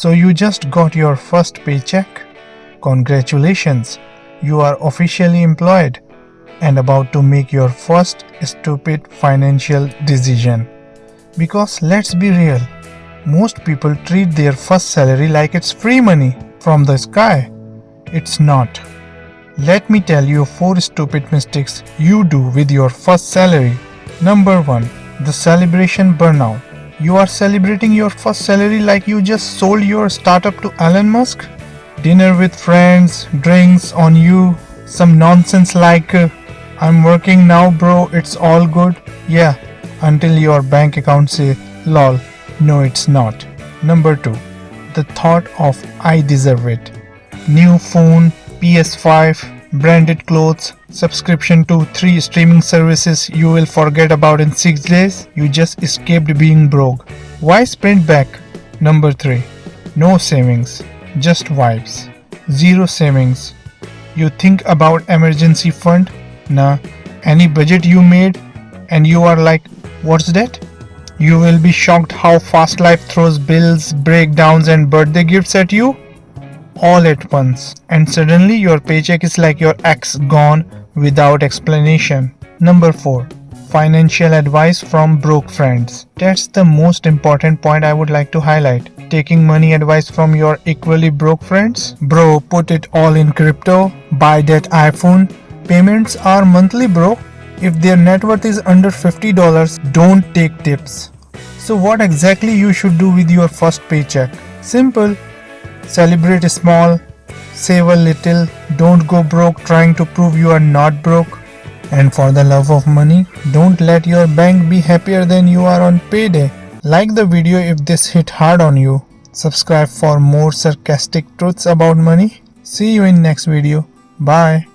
So you just got your first paycheck? Congratulations, you are officially employed and about to make your first stupid financial decision. Because let's be real, most people treat their first salary like it's free money from the sky. It's not. Let me tell you 4 stupid mistakes you do with your first salary. Number 1. The celebration burnout. You are celebrating your first salary like you just sold your startup to Elon Musk. Dinner with friends, drinks on you, some nonsense like I'm working now bro, it's all good. Yeah, until your bank account say lol, no it's not. Number 2. The thought of I deserve it. New phone, PS5, branded clothes, subscription to 3 streaming services you will forget about in 6 days. You just escaped being broke. Why sprint back? Number 3. No savings, just vibes. Zero savings. You think about emergency fund? Nah. Any budget you made and you are like, what's that? You will be shocked how fast life throws bills, breakdowns and birthday gifts at you all at once, and suddenly your paycheck is like your ex gone without explanation. Number 4. Financial advice from broke friends. That's the most important point I would like to highlight. Taking money advice from your equally broke friends? Bro, put it all in crypto, buy that iPhone. Payments are monthly bro. If their net worth is under $50, don't take tips. So what exactly you should do with your first paycheck? Simple. Celebrate small, save a little, don't go broke trying to prove you are not broke. And for the love of money, don't let your bank be happier than you are on payday. Like the video if this hit hard on you. Subscribe for more sarcastic truths about money. See you in next video. Bye.